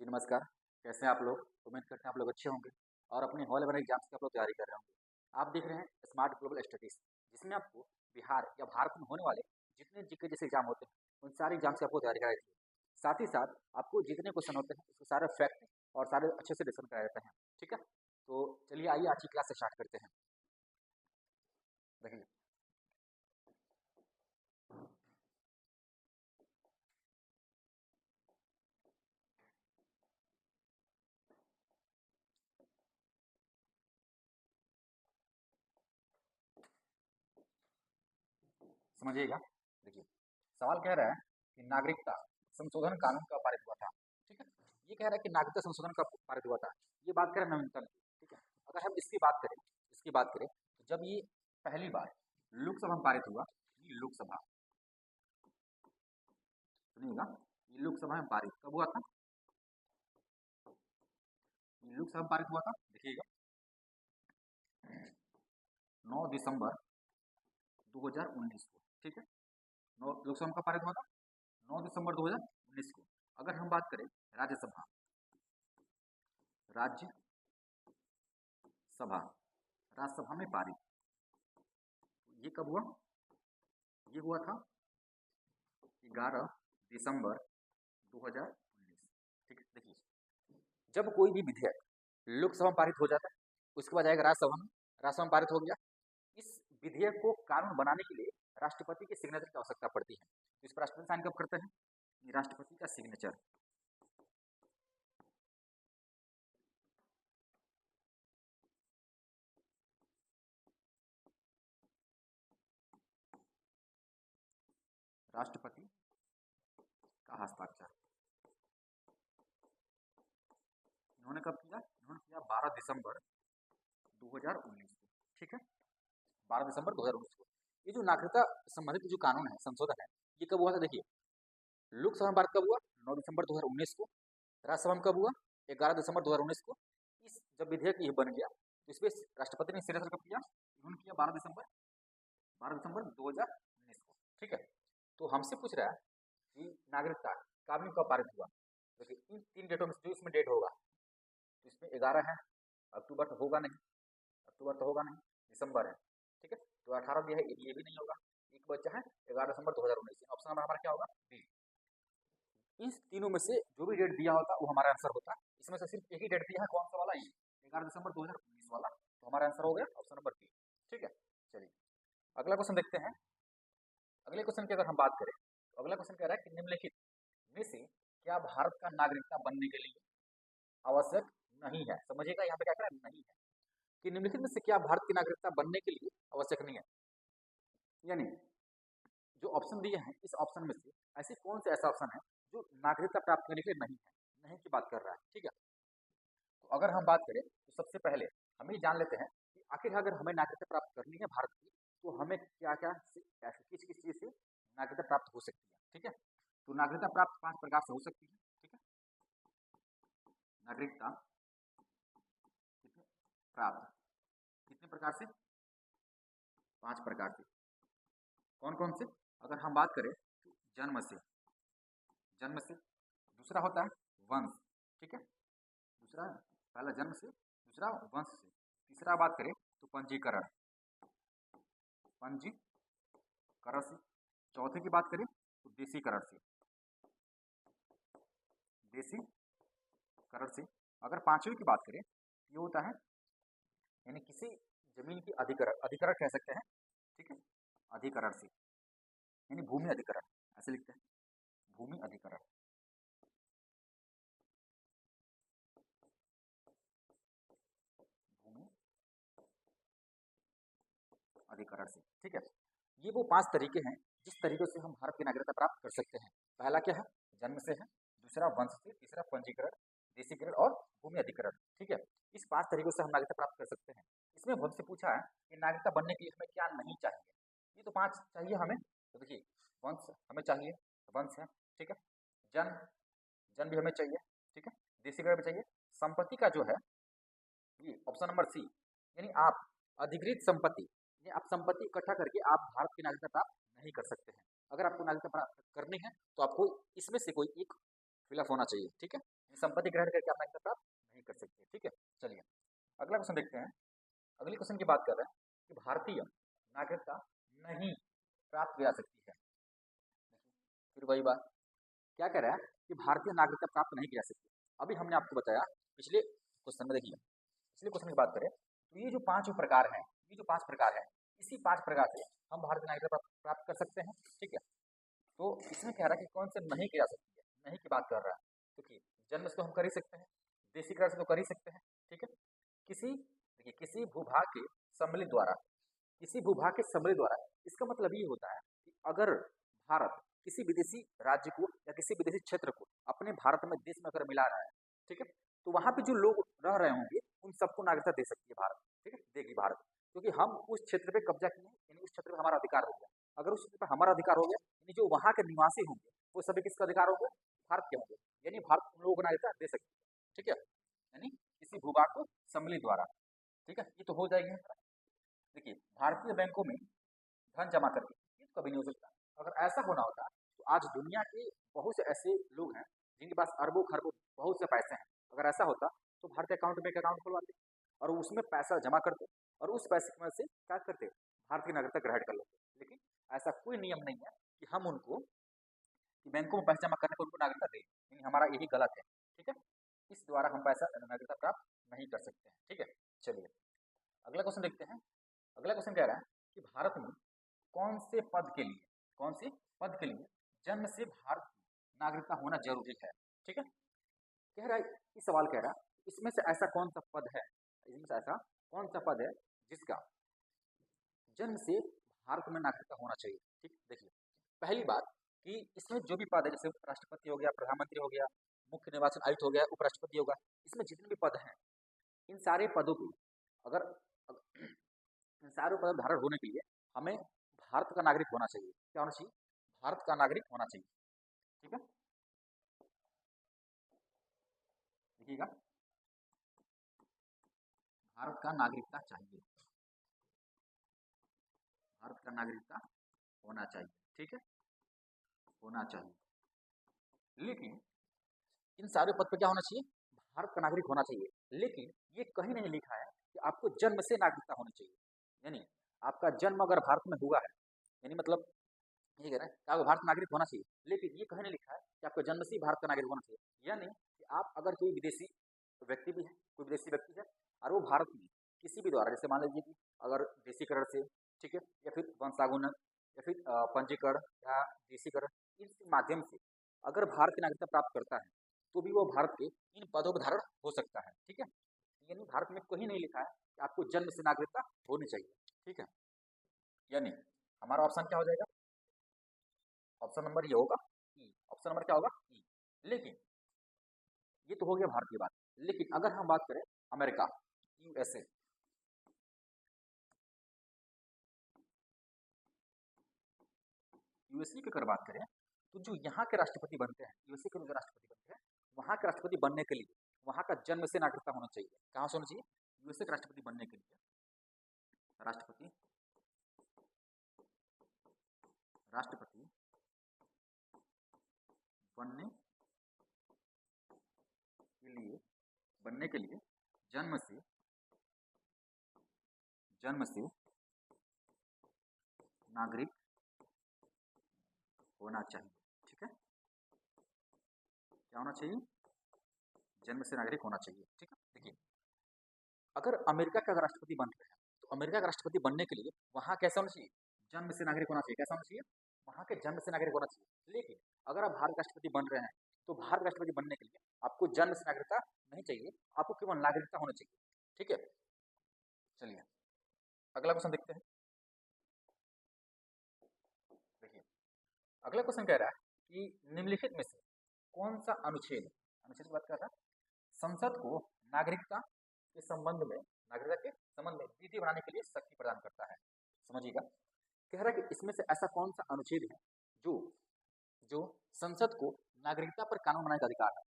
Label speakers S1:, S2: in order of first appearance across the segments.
S1: जी नमस्कार। कैसे हैं आप लोग? उम्मीद करते हैं आप लोग अच्छे होंगे और अपने हॉल लेवल एग्जाम्स की आप लोग तैयारी कर रहे होंगे। आप देख रहे हैं स्मार्ट ग्लोबल स्टडीज, जिसमें आपको बिहार या भारत में होने वाले जितने जीके जैसे एग्जाम होते हैं उन सारे एग्जाम्स की आपको तैयारी कराई जाती है। साथ ही साथ आपको जितने क्वेश्चन होते हैं उसके सारे फैक्ट और सारे अच्छे से डिस्कशन कराए जाते हैं। ठीक है, तो चलिए आइए आज की क्लास स्टार्ट करते हैं। देखिए, समझिएगा। देखिए, सवाल कह रहा है कि नागरिकता संशोधन कानून कब पारित हुआ था। ठीक है, ये कह रहा है कि नागरिकता संशोधन कब पारित हुआ था। ये बात करें नवीनतम की। ठीक है, अगर हम इसकी बात करें तो जब ये पहली बार लोकसभा में पारित हुआ, ये लोकसभा, सुनिएगा, ये लोकसभा में पारित कब हुआ था? ये लोकसभा में पारित हुआ था, देखिएगा, 9 दिसंबर 2019 को। ठीक है, नौ लोकसभा में कब पारित हुआ था? 9 दिसंबर 2019 को। अगर हम बात करें राज्यसभा, राज्यसभा, राज्यसभा में पारित, ये कब हुआ? ये हुआ था 11 दिसंबर 2019। ठीक है, देखिए, जब कोई भी विधेयक लोकसभा में पारित हो जाता है उसके बाद जाएगा राज्यसभा में पारित हो गया। इस विधेयक को कानून बनाने के लिए राष्ट्रपति के सिग्नेचर की आवश्यकता पड़ती है। तो इस पर राष्ट्रपति साइन कब करते हैं? ये राष्ट्रपति का सिग्नेचर। राष्ट्रपति का हस्ताक्षर इन्होंने कब किया? इन्होंने किया 12 दिसंबर 2019 को। ठीक है, 12 दिसंबर 2019 को। ये जो नागरिकता संबंधित जो कानून है, संशोधन है, ये कब हुआ था? देखिए, लोकसभा में पारित कब हुआ? 9 दिसंबर 2019 को। राज्यसभा में कब हुआ? 11 दिसंबर 2019 को। इस जब विधेयक ये बन गया तो इसमें राष्ट्रपति ने सिग्नेचर कब किया? इन्होंने किया 12 दिसंबर 2019 को। ठीक है, तो हमसे पूछ रहा है कि नागरिकता कानून कब पारित हुआ। देखिए, इन 3 डेटों में जो इसमें डेट होगा, तो इसमें 11 है, अक्टूबर तो होगा नहीं, दिसंबर है। ठीक है, तो 18 भी है, ये भी नहीं होगा। एक बच्चा है 11 दिसंबर 2019। ऑप्शन नंबर हमारा क्या होगा? बी। इस तीनों में से जो भी डेट दिया होता वो हमारा आंसर होता। इसमें से सिर्फ एक ही डेट दिया है, कौन सा वाला? ये 11 दिसंबर 2019 वाला, तो हमारा आंसर हो गया ऑप्शन नंबर बी। ठीक है, चलिए अगला क्वेश्चन देखते हैं। अगले क्वेश्चन की अगर हम बात करें तो अगला क्वेश्चन कह रहा है कि निम्नलिखित में से क्या भारत का नागरिकता बनने के लिए आवश्यक नहीं है। समझिएगा, यहाँ पे क्या कह रहा है? नहीं है, कि निम्नलिखित में से क्या भारत की नागरिकता बनने के लिए आवश्यक नहीं है। यानी जो ऑप्शन दिए हैं इस ऑप्शन में से ऐसे कौन सा ऐसा ऑप्शन है जो नागरिकता प्राप्त करने के लिए नहीं है, नहीं की बात कर रहा है। ठीक है, तो अगर हम बात करें तो सबसे पहले हम ये जान लेते हैं कि आखिर अगर हमें नागरिकता प्राप्त करनी है भारत की, तो हमें क्या क्या किस किस चीज़ से नागरिकता प्राप्त हो सकती है। ठीक है, तो नागरिकता प्राप्त 5 प्रकार से हो सकती है। ठीक है, नागरिकता कितने प्राप्त, कितने प्रकार से? 5 प्रकार से। कौन कौन से? अगर हम बात करें तो जन्म से, दूसरा होता है वंश। ठीक है, दूसरा, पहला जन्म से, दूसरा वंश से, तीसरा बात करें तो पंजीकरण, से, चौथे की बात करें तो देशीकरण से, देशीकरण से। अगर पांचवी की बात करें तो ये होता है यानी किसी जमीन की अधिकरण, कह सकते हैं। ठीक है, अधिकरण से, यानी भूमि अधिकरण, ऐसे लिखते हैं, भूमि अधिकरण। भूमि अधिकरण से। ठीक है, ये वो 5 तरीके हैं जिस तरीके से हम भारत की नागरिकता प्राप्त कर सकते हैं। पहला क्या है? जन्म से है, दूसरा वंश से, तीसरा पंजीकरण, देशीकरण और भूमि अधिकरण। ठीक है, इस 5 तरीकों से हम नागरिकता प्राप्त कर सकते हैं। इसमें हमसे पूछा है कि नागरिकता बनने के लिए हमें क्या नहीं चाहिए। ये तो 5 चाहिए हमें। तो देखिए, वंश हमें चाहिए, वंश है। ठीक है, जन्म, भी हमें चाहिए। ठीक है, देशीकरण भी चाहिए। संपत्ति का जो है, ये ऑप्शन नंबर सी, यानी आप अधिकृत संपत्ति, यानी आप संपत्ति इकट्ठा करके आप भारत की नागरिकता प्राप्त नहीं कर सकते हैं। अगर आपको नागरिकता प्राप्त करनी है तो आपको इसमें से कोई एक फिलअप होना चाहिए। ठीक है, संपत्ति ग्रहण करके आप नागरिकता प्राप्त नहीं कर सकते। ठीक है, चलिए अगला क्वेश्चन देखते हैं। अगले क्वेश्चन की बात कर रहे हैं कि भारतीय नागरिकता नहीं प्राप्त की जा सकती है। फिर वही बात, क्या कह रहा है कि भारतीय नागरिकता प्राप्त नहीं की जा सकती। अभी हमने आपको बताया पिछले क्वेश्चन में, देखिए पिछले क्वेश्चन की बात करें तो ये जो 5 प्रकार हैं, ये जो 5 प्रकार है, इसी 5 प्रकार से हम भारतीय नागरिकता प्राप्त कर सकते हैं। ठीक है, तो इसमें कह रहा है कि कौन से नहीं की जा सकती है, नहीं की बात कर रहा है। क्योंकि जन्म से तो हम कर ही सकते हैं, देशीकरण से तो कर ही सकते हैं। ठीक है, किसी देखिए किसी भूभाग के सम्मिलित द्वारा, किसी भूभाग के सम्मिलित द्वारा, इसका मतलब ये होता है कि अगर भारत किसी विदेशी राज्य को या किसी विदेशी क्षेत्र को अपने भारत में देश में अगर मिला रहा है, ठीक है, तो वहां पे जो लोग रह रहे होंगे उन सबको नागरिकता दे सकती है भारत। ठीक है, देगी भारत, क्योंकि हम उस क्षेत्र पे कब्जा किए हैं, यानी उस क्षेत्र पे हमारा अधिकार हो गया। अगर उस क्षेत्र पे हमारा अधिकार हो गया, यानी जो वहां के निवासी होंगे वो सभी किसका अधिकार होंगे, भारत के होंगे, यानी भारत उन लोगों को नागरिकता दे सकती है। ठीक है, यानी किसी भूभाग को सम्मिलित द्वारा। ठीक है, ये तो हो जाएगी। देखिए भारतीय बैंकों में धन जमा करके, ये तो कभी नहीं हो सकता। अगर ऐसा होना होता तो आज दुनिया के बहुत से ऐसे लोग हैं जिनके पास अरबों खरबों बहुत से पैसे हैं। अगर ऐसा होता तो भारतीय अकाउंट में एक अकाउंट खुलवाते और उसमें पैसा जमा करते और उस पैसे की मदद से क्या करते, भारतीय नागरिकता ग्रहण कर लेते। लेकिन ऐसा कोई नियम नहीं है कि हम उनको कि बैंकों में पैसा जमा करने पर उनको नागरिकता दें, यानी हमारा यही गलत है। ठीक है, इस द्वारा हम पैसा नागरिकता प्राप्त नहीं कर सकते हैं। ठीक है, चलिए अगला क्वेश्चन देखते हैं। अगला क्वेश्चन कह रहा है कि भारत में कौन से पद के लिए, कौन से पद के लिए जन्म से भारत की नागरिकता होना जरूरी है। ठीक है, कह रहा है, इस सवाल कह रहा है इसमें से ऐसा कौन सा पद है, इसमें से ऐसा कौन सा पद है जिसका जन्म से भारत में नागरिकता होना चाहिए। ठीक, देखिए पहली बात कि इसमें जो भी पद है, जैसे राष्ट्रपति हो गया, प्रधानमंत्री हो गया, मुख्य निर्वाचन आयुक्त हो गया, उपराष्ट्रपति होगा, इसमें जितने भी पद हैं इन सारे पदों को अगर इन सारे पद धारण होने के लिए हमें भारत का नागरिक होना चाहिए। क्या होना चाहिए, भारत का नागरिक होना चाहिए। ठीक है, देखिएगा भारत का नागरिकता चाहिए, भारत का नागरिकता होना चाहिए। ठीक है, होना चाहिए। लेकिन इन सारे पद पर क्या होना चाहिए, भारत का नागरिक होना चाहिए। लेकिन ये कहीं नहीं लिखा है कि आपको जन्म से नागरिकता होनी चाहिए, यानी आपका जन्म अगर भारत में हुआ है, यानी मतलब ये कह रहे हैं कि आपको भारत नागरिक होना चाहिए, लेकिन ये कहीं नहीं लिखा है कि आपका जन्म से ही भारत का नागरिक होना चाहिए। यानी कि आप अगर कोई विदेशी व्यक्ति भी है, कोई विदेशी व्यक्ति है और वो भारत में किसी भी द्वारा, जैसे मान लीजिए कि अगर देशीकरण से, ठीक है, या फिर वंशागुणन या फिर पंजीकरण या देशीकरण, इस माध्यम से अगर भारत की नागरिकता प्राप्त करता है तो भी वो भारत के इन पदों पर धारण हो सकता है। ठीक है, यानी भारत में कहीं नहीं लिखा है कि आपको जन्म से नागरिकता होनी चाहिए। ठीक है, यानी हमारा ऑप्शन क्या हो जाएगा, ऑप्शन नंबर ये होगा ई। ऑप्शन नंबर क्या होगा, ई। लेकिन ये तो हो गया भारत की बात। लेकिन अगर हम बात करें अमेरिका, यूएसए, यूएसए की अगर बात करें तो जो यहाँ के राष्ट्रपति बनते हैं, यूएसए के जो राष्ट्रपति बनते हैं, वहाँ के राष्ट्रपति बनने के लिए वहाँ का जन्म से नागरिकता होना चाहिए। कहाँ से होना चाहिए, यूएसए के राष्ट्रपति बनने के लिए, राष्ट्रपति राष्ट्रपति बनने बनने के लिए जन्म से नागरिक होना चाहिए। ठीक है, क्या होना चाहिए, जन्म से नागरिक होना चाहिए। ठीक है, देखिए अगर अमेरिका का राष्ट्रपति बन रहे हैं तो अमेरिका का राष्ट्रपति बनने के लिए वहां कैसा होना चाहिए, जन्म से नागरिक होना चाहिए। कैसा होना चाहिए, वहां के जन्म से नागरिक होना चाहिए। लेकिन अगर आप भारत राष्ट्रपति बन रहे हैं तो भारत राष्ट्रपति बनने के लिए आपको जन्म से नागरिकता नहीं चाहिए, आपको केवल नागरिकता होना चाहिए। ठीक है, चलिए अगला क्वेश्चन देखते हैं। देखिए अगला क्वेश्चन कह रहा है कि निम्नलिखित में से कौन सा अनुच्छेद, अनुच्छेद की बात कर रहा है, संसद को नागरिकता के संबंध में, नागरिकता के संबंध में विधि बनाने के लिए शक्ति प्रदान करता है। समझिएगा, कह रहा है कि इसमें से ऐसा कौन सा अनुच्छेद है जो जो संसद को नागरिकता पर कानून बनाने का अधिकार है,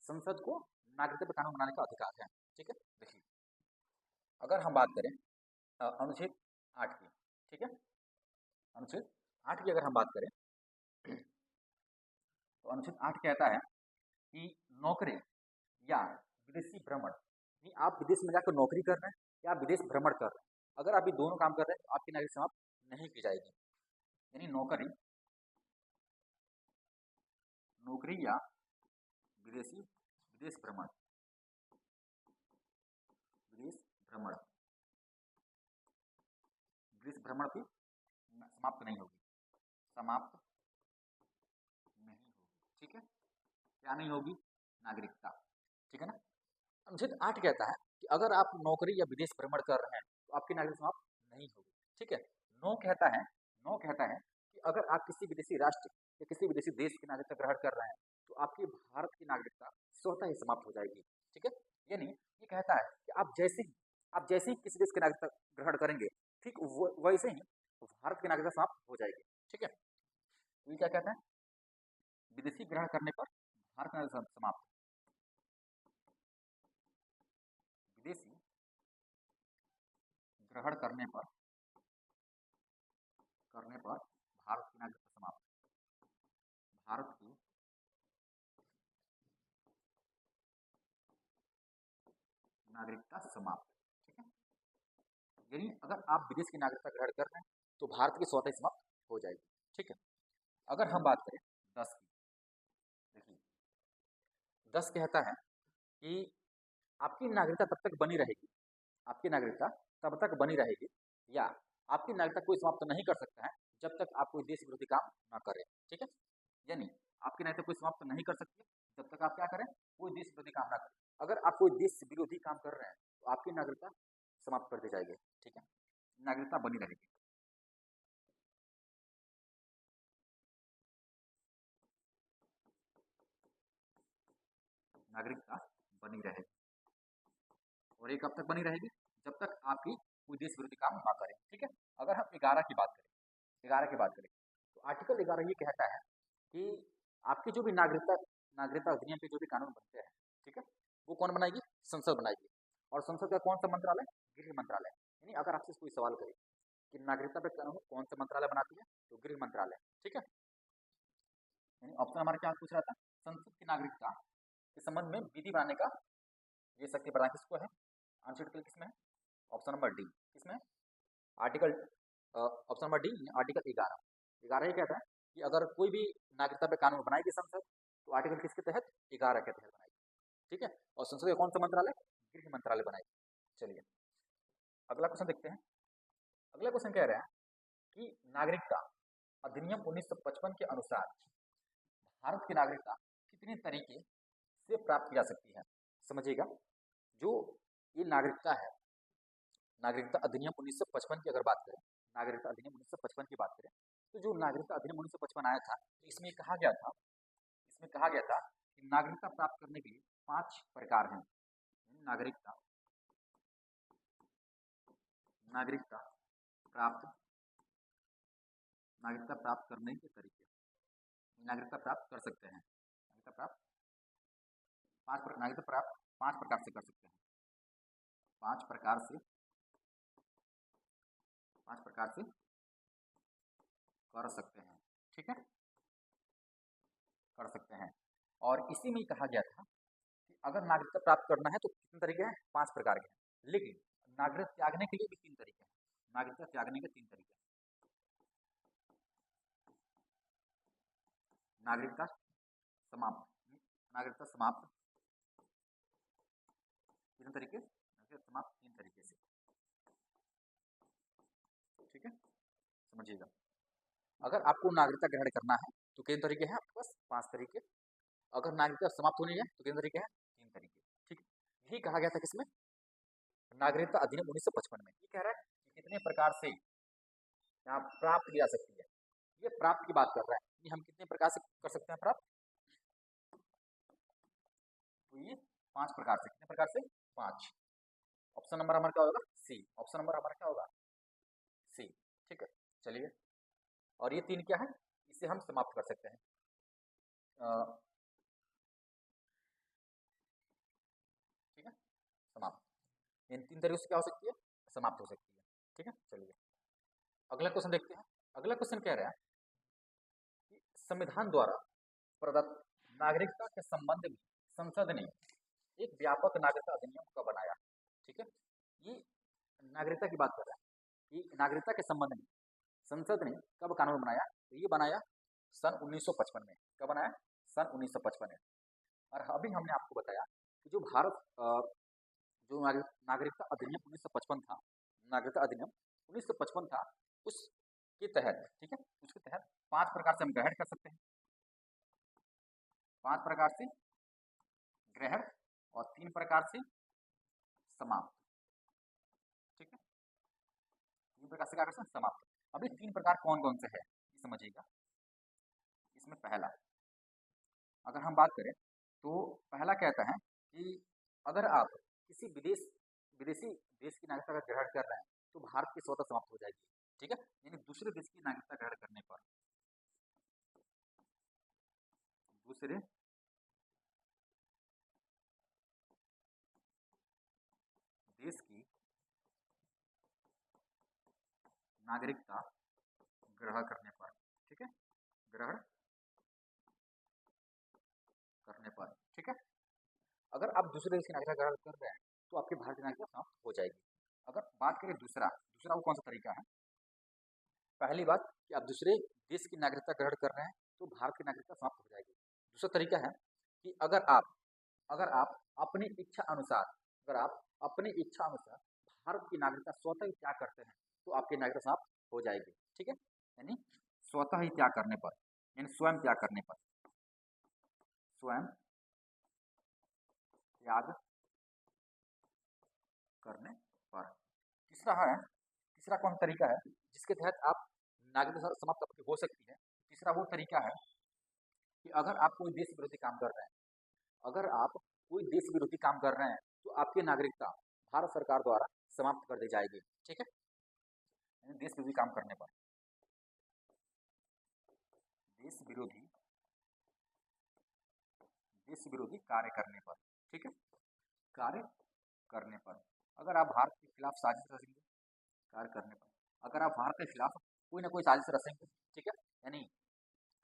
S1: संसद को नागरिकता पर कानून बनाने का अधिकार है। ठीक है, देखिए अगर हम बात करें अनुच्छेद 8 की, ठीक है, अनुच्छेद 8 की अगर हम बात करें तो अनुच्छेद 8 कहता है कि नौकरी या विदेशी भ्रमण, यानी आप विदेश में जाकर नौकरी कर रहे हैं या आप विदेश भ्रमण कर रहे हैं, अगर आप ये दोनों काम कर रहे हैं तो आपकी नागरिकता समाप्त नहीं की जाएगी। यानी नौकरी नौकरी या विदेश भ्रमण विदेश भ्रमण विदेश भ्रमण भी समाप्त नहीं होगी, समाप्त नहीं होगी। ठीक है, क्या नहीं होगी? नागरिकता। ठीक है ना। अनुच्छेद 8 कहता है कि अगर आप नौकरी या विदेश भ्रमण कर रहे हैं तो आपकी नागरिकता समाप्त नहीं होगी। ठीक है। 9 कहता है कि अगर आप किसी विदेशी राष्ट्र या किसी विदेशी देश की नागरिकता ग्रहण कर रहे हैं तो आपकी भारत की नागरिकता स्वतः ही समाप्त हो जाएगी। ठीक है। यानी ये कहता है कि आप जैसे ही किसी देश की नागरिकता ग्रहण करेंगे, ठीक वैसे ही भारत की नागरिकता समाप्त हो जाएगी। ठीक है। तो ये क्या कहता है? विदेशी ग्रहण करने पर भारत की नागरिकता समाप्त, विदेशी ग्रहण करने पर भारत की नागरिकता समाप्त, भारत की नागरिकता समाप्त। ठीक है। यानी अगर आप विदेश की नागरिकता ग्रहण कर रहे हैं तो भारत की स्वतः समाप्त हो जाएगी। ठीक है। अगर हम बात करें 10 की, देखिए 10 कहता है कि आपकी नागरिकता तब तक बनी रहेगी, आपकी नागरिकता तब तक बनी रहेगी या आपकी नागरिकता कोई समाप्त नहीं कर सकता है जब तक आप कोई देश विरोधी काम ना करें। ठीक है। यानी आपकी नागरिकता कोई समाप्त नहीं कर सकती जब तक आप क्या करें? कोई देश विरोधी काम ना करें। अगर आप कोई देश विरोधी काम कर रहे हैं तो आपकी नागरिकता समाप्त कर दी जाएगी। ठीक है। नागरिकता बनी रहेगी। नागरिकता बनी रहेगी और ये कब तक बनी रहेगी? जब तक आपकी कोई देश विरोधी काम ना करें। ठीक है। अगर हम 11 की बात करें, 11 की बात करें तो आर्टिकल 11 ये कहता है कि आपकी जो भी नागरिकता अधिनियम पे जो भी कानून बनते हैं, ठीक है, वो कौन बनाएगी? संसद बनाएगी। और संसद का कौन सा मंत्रालय? गृह मंत्रालय। यानी अगर आपसे कोई सवाल करे कि नागरिकता पे कानून कौन सा मंत्रालय बनाती है, तो गृह मंत्रालय। ठीक है। यानी ऑप्शन हमारा क्या पूछ रहा था? संसद की नागरिकता के संबंध में विधि बनाने का ये शक्ति प्रदान किसको है? आंसर किसमें है? Option number D. किसमें? Article option number D, article 11। 11 ये कहता है कि अगर कोई भी नागरिकता पे कानून बनाएगी संसद तो आर्टिकल किसके तहत? 11 के तहत बनाएगी। ठीक है। और संसद का कौन सा मंत्रालय? गृह मंत्रालय बनाएगी। चलिए अगला क्वेश्चन देखते हैं। अगला क्वेश्चन कह रहा है कि नागरिकता अधिनियम 1955 के अनुसार भारत की नागरिकता कितने तरीके से प्राप्त की जा सकती है? समझिएगा, जो ये नागरिकता है, नागरिकता अधिनियम 1955 की अगर बात करें, नागरिकता अधिनियम 1955 की बात करें तो जो नागरिकता अधिनियम 1955 आया था तो इसमें कहा गया था कि नागरिकता प्राप्त करने के लिए 5 प्रकार हैं। नागरिकता प्राप्त करने के तरीके, नागरिकता प्राप्त कर सकते हैं। नागरिकता प्राप्त पांच प्रकार से कर सकते हैं। 5 प्रकार से कर सकते हैं। ठीक है, कर सकते हैं। और इसी में कहा गया था कि अगर नागरिकता प्राप्त करना है तो कितने तरीके हैं? 5 प्रकार के हैं। लेकिन नागरिकता त्यागने के लिए भी 3 तरीके हैं। नागरिकता त्यागने के 3 तरीके हैं। नागरिकता समाप्त कितने तरीके? नागरिकता समाप्त 3 तरीके से। ठीक है, समझिएगा। अगर आपको नागरिकता ग्रहण करना है तो कितने तरीके हैं आपके पास? 5 तरीके। अगर नागरिकता समाप्त होनी है तो कितने तरीके हैं? 3 तरीके। ठीक, यही कहा गया था किसमें? नागरिकता अधिनियम 1955 में। ये कह रहा है कि कितने प्रकार से यहाँ प्राप्त की जा सकती है। ये प्राप्त की बात कर रहा है कि हम कितने प्रकार से कर सकते हैं प्राप्त? तो ये 5 प्रकार से। कितने प्रकार से? 5। ऑप्शन नंबर हमारा क्या होगा? सी। ऑप्शन नंबर हमारा क्या होगा? सी। ठीक है, चलिए। और ये 3 क्या है? इसे हम समाप्त कर सकते हैं। ठीक है, समाप्त। इन 3 तरीकों से क्या हो सकती है? समाप्त हो सकती है। ठीक है, चलिए अगला क्वेश्चन देखते हैं। अगला क्वेश्चन कह रहा है कि संविधान द्वारा प्रदत्त नागरिकता के संबंध में संसद ने एक व्यापक नागरिकता अधिनियम कब बनाया? ठीक है, ये नागरिकता की बात कर रहा है कि नागरिकता के संबंध में संसद ने कब कानून बनाया? तो ये बनाया सन 1955 में। कब बनाया? सन 1955 में। और अभी हमने आपको बताया कि जो भारत जो नागरिकता अधिनियम 1955 था, नागरिकता अधिनियम 1955 था, उसके तहत, ठीक है, उसके तहत 5 प्रकार से हम ग्रहण कर सकते हैं, 5 प्रकार से ग्रहण और 3 प्रकार से समाप्त। ठीक है, 3 प्रकार से क्या कर सकते हैं? समाप्त। अभी 3 प्रकार कौन कौन से है ये समझिएगा। इसमें पहला अगर हम बात करें तो पहला कहता है कि अगर आप किसी विदेशी देश की नागरिकता का ग्रहण कर रहे हैं तो भारत की स्वतः समाप्त हो जाएगी। ठीक है, यानी दूसरे देश की नागरिकता ग्रहण करने पर दूसरे देश की नागरिकता ग्रहण करने पर, ठीक है, ग्रहण करने पर, ठीक है, अगर आप दूसरे देश की नागरिकता ग्रहण कर रहे हैं तो आपकी भारतीय नागरिकता समाप्त हो जाएगी। अगर बात करें दूसरा वो कौन सा तरीका है? पहली बात कि आप दूसरे देश की नागरिकता ग्रहण कर रहे हैं तो भारत की नागरिकता समाप्त हो जाएगी। दूसरा तरीका है कि अगर आप अपनी इच्छा अनुसार भारत की नागरिकता स्वतः ही त्याग करते हैं तो आपकी नागरिकता समाप्त हो जाएगी। ठीक है, यानी स्वतः ही त्याग करने पर, यानी स्वयं त्याग करने पर, स्वयं त्याग करने पर। तीसरा कौन सा तरीका है जिसके तहत आप नागरिकता समाप्त आपकी हो सकती है? तीसरा वो तरीका है कि अगर आप कोई देश विरोधी काम कर रहे हैं, अगर आप कोई देश विरोधी काम कर रहे हैं तो आपकी नागरिकता भारत सरकार द्वारा समाप्त कर दी जाएगी। ठीक है, यानी देश विरोधी काम करने पर, देश विरोधी कार्य करने पर, ठीक है, कार्य करने पर, अगर आप भारत के खिलाफ साजिश रचेंगे, कार्य करने पर, अगर आप भारत के खिलाफ कोई ना कोई साजिश रचेंगे, ठीक है, यानी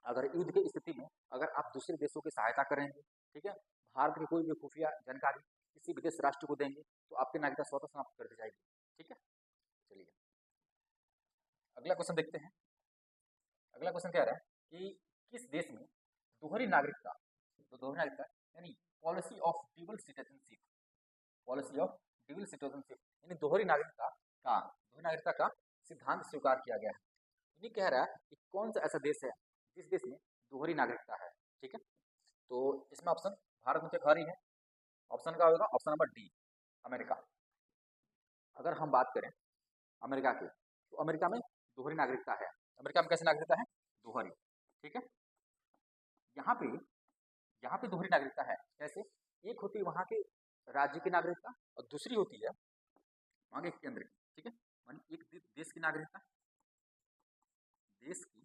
S1: अगर युद्ध की स्थिति में अगर आप दूसरे देशों की सहायता करेंगे, ठीक है, भारत की कोई भी खुफिया जानकारी किसी विदेश राष्ट्र को देंगे तो आपकी नागरिकता स्वतः समाप्त कर दी जाएगी। ठीक है, चलिए अगला क्वेश्चन देखते हैं। अगला क्वेश्चन कह रहा है कि किस देश में दोहरी नागरिकता, तो दोहरी नागरिकता यानी policy of dual citizenship, policy of dual citizenship यानी दोहरी नागरिकता का सिद्धांत स्वीकार किया गया है। ये कह रहा है कि कौन सा ऐसा देश है जिस देश में दोहरी नागरिकता है। ठीक है, तो इसमें ऑप्शन भारत में घर ही है। ऑप्शन का होगा ऑप्शन नंबर डी, अमेरिका। अगर हम बात करें अमेरिका की तो अमेरिका में दोहरी नागरिकता है। अमेरिका में कैसी नागरिकता है? दोहरी। ठीक है, यहाँ पे दोहरी नागरिकता है। कैसे? एक होती है वहाँ के राज्य की नागरिकता और दूसरी होती है वहाँ के केंद्र की। ठीक है, मानी एक देश की नागरिकता, देश की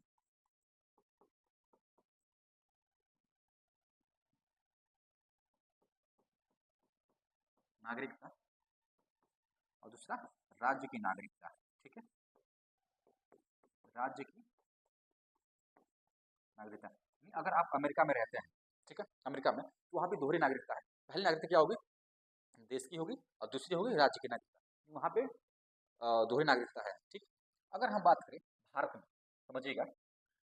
S1: नागरिकता और दूसरा राज्य की नागरिकता। ठीक है, राज्य की नागरिकता। अगर आप अमेरिका में रहते हैं, ठीक है, अमेरिका में तो वहाँ भी दोहरी नागरिकता है। पहली नागरिकता क्या होगी? देश की होगी और दूसरी होगी राज्य की नागरिकता। वहाँ पे दोहरी नागरिकता है। ठीक, अगर हम बात करें भारत में, समझिएगा,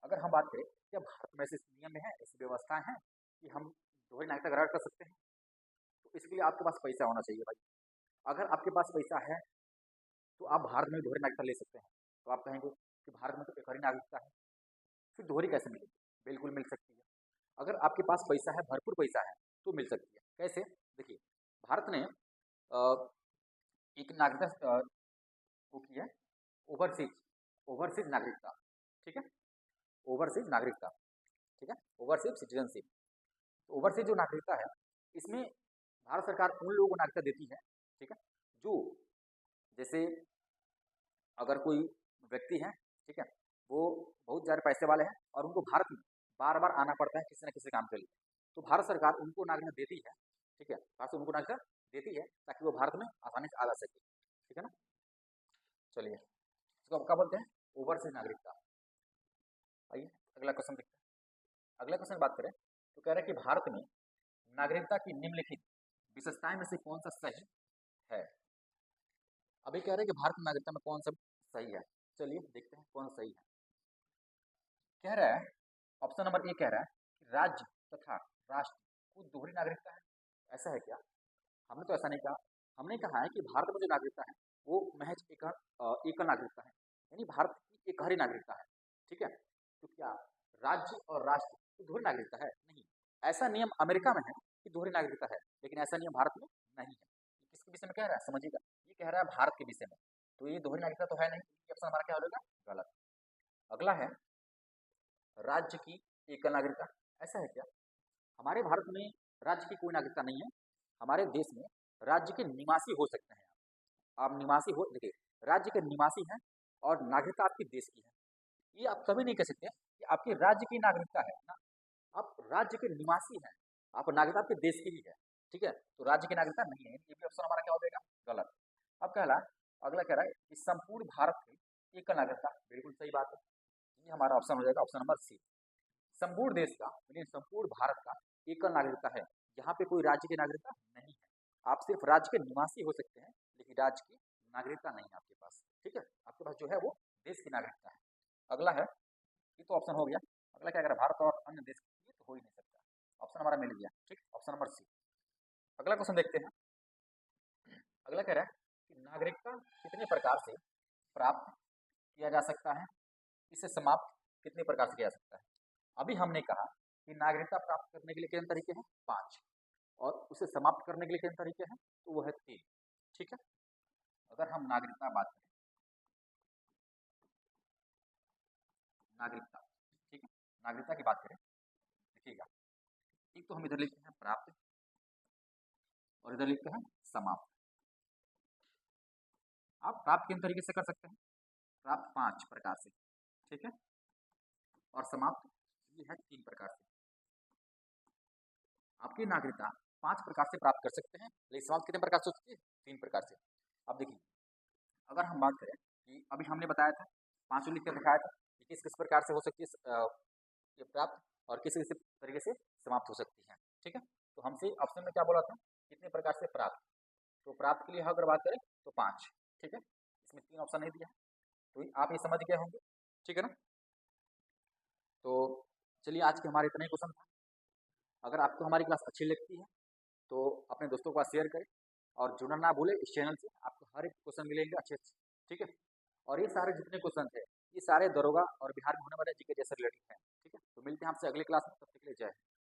S1: अगर हम बात करें क्या भारत में ऐसे नियम है, ऐसी व्यवस्थाएं हैं कि हम दोहरी नागरिकता ग्रहण कर सकते हैं? तो इसके लिए आपके पास पैसा होना चाहिए भाई। अगर आपके पास पैसा है तो आप भारत में दोहरी नागरिकता ले सकते हैं। तो आप कहेंगे कि भारत में तो एक ही नागरिकता है, फिर दोहरी कैसे मिलेगी? बिल्कुल मिल सकती है। अगर आपके पास पैसा है, भरपूर पैसा है, तो मिल सकती है। कैसे? देखिए, भारत ने एक नागरिकता वो की है, ओवरसीज नागरिकता। ठीक है, ओवरसीज नागरिकता। ठीक है, ओवरसीज सिटीजनशिप। तो ओवरसीज जो नागरिकता है इसमें भारत सरकार उन लोगों को नागरिकता देती है, ठीक है, जो जैसे अगर कोई व्यक्ति है, ठीक है, वो बहुत ज़्यादा पैसे वाले हैं और उनको भारत में बार बार आना पड़ता है किसी न किसी काम के लिए, तो भारत सरकार उनको नागरिकता देती है। ठीक है, भारत से उनको नागरिकता देती है ताकि वो भारत में आसानी से आ जा सके। ठीक है ना, चलिए इसको अब क्या बोलते हैं? ओवरसीज नागरिकता। आइए अगला क्वेश्चन देखते हैं। अगला क्वेश्चन बात करें तो कह रहे हैं कि भारत में नागरिकता की निम्नलिखित विशेषताएं में से कौन सा सही है? अभी कह रहे हैं कि भारत में नागरिकता में कौन सा सही है। चलिए देखते हैं कौन सही है। कह रहा है ऑप्शन नंबर ए कह रहा है कि राज्य तथा राष्ट्र को दोहरी नागरिकता है। ऐसा है क्या? हमने तो ऐसा नहीं कहा। हमने कहा है कि भारत में जो नागरिकता है वो महज एकल नागरिकता है, यानी भारत की एकहरी नागरिकता है। ठीक है, तो क्या राज्य और राष्ट्र की दोहरी नागरिकता है? नहीं। ऐसा नियम अमेरिका में है कि दोहरी नागरिकता है, लेकिन ऐसा नियम भारत में नहीं है। ये किसके विषय में कह रहा है समझिएगा, ये कह रहा है भारत के विषय में, तो ये दोहरी नागरिकता तो है नहीं। ऑप्शन हमारा क्या हो जाएगा? गलत। अगला है राज्य की एकल नागरिकता। ऐसा है क्या? हमारे भारत में राज्य की कोई नागरिकता नहीं है। हमारे देश में राज्य के निवासी हो सकते हैं। आप निवासी हो, देखिए राज्य के निवासी हैं और नागरिकता आपके देश की है। ये आप कभी नहीं कह सकते कि आपके राज्य की नागरिकता है ना, आप राज्य के निवासी हैं, आप नागरिकता आपके देश की ही है। ठीक है, तो राज्य की नागरिकता नहीं है, ये भी ऑप्शन हमारा क्या हो जाएगा? गलत। अब कहला अगला कह रहा है कि संपूर्ण भारत की एकल नागरिकता। बिल्कुल सही बात है, ये हमारा ऑप्शन हो जाएगा ऑप्शन नंबर सी। संपूर्ण देश का यानी संपूर्ण भारत का एकल नागरिकता है, यहाँ पे कोई राज्य की नागरिकता नहीं है। आप सिर्फ राज्य के निवासी हो सकते हैं, लेकिन राज्य की नागरिकता नहीं है आपके पास। ठीक है, आपके पास जो है वो देश की नागरिकता है। अगला है, ये तो ऑप्शन हो गया। अगला क्या कह रहा है? भारत और अन्य देश, ये तो हो ही नहीं सकता। ऑप्शन हमारा मिल गया। ठीक, ऑप्शन नंबर सी। अगला क्वेश्चन देखते हैं। अगला कह रहा है कि नागरिकता कितने प्रकार से प्राप्त किया जा सकता है, इसे समाप्त कितने प्रकार से किया जा सकता है? अभी हमने कहा कि नागरिकता प्राप्त करने के लिए कितने तरीके हैं? 5, और उसे समाप्त करने के लिए कितने तरीके हैं? तो वो है 3। ठीक है, अगर हम नागरिकता बात करें, नागरिकता, ठीक है, नागरिकता की बात करें, देखिएगा, एक तो हम इधर लिखते हैं प्राप्त और इधर लिखते हैं समाप्त। आप प्राप्त किन तरीके से कर सकते हैं? प्राप्त 5 प्रकार से, ठीक है, और समाप्त ये है 3 प्रकार से। आपकी नागरिकता 5 प्रकार से प्राप्त कर सकते हैं, लेकिन समाप्त कितने प्रकार से हो सकती है? 3 प्रकार से। अब देखिए, अगर हम बात करें कि अभी हमने बताया था, पांचों लिख कर दिखाया था कि किस किस प्रकार से हो सकती है ये प्राप्त, और किस किस तरीके से समाप्त हो सकती है। ठीक है, तो हमसे ऑप्शन में क्या बोला था? कितने प्रकार से प्राप्त, तो प्राप्त के लिए अगर बात करें तो 5। ठीक है, इसमें 3 ऑप्शन नहीं दिया है, तो आप ये समझ गए होंगे। ठीक है ना, तो चलिए आज के हमारे इतने क्वेश्चन था। अगर आपको हमारी क्लास अच्छी लगती है तो अपने दोस्तों के पास शेयर करें, और जुड़ना ना भूलें इस चैनल से, आपको हर एक क्वेश्चन मिलेंगे अच्छे अच्छे। ठीक है, और ये सारे जितने क्वेश्चन थे ये सारे दरोगा और बिहार में होने वाले जीके जैसे रिलेटेड हैं। ठीक है, तो मिलते हैं आपसे अगले क्लास में, तब तक के लिए जय हिंद।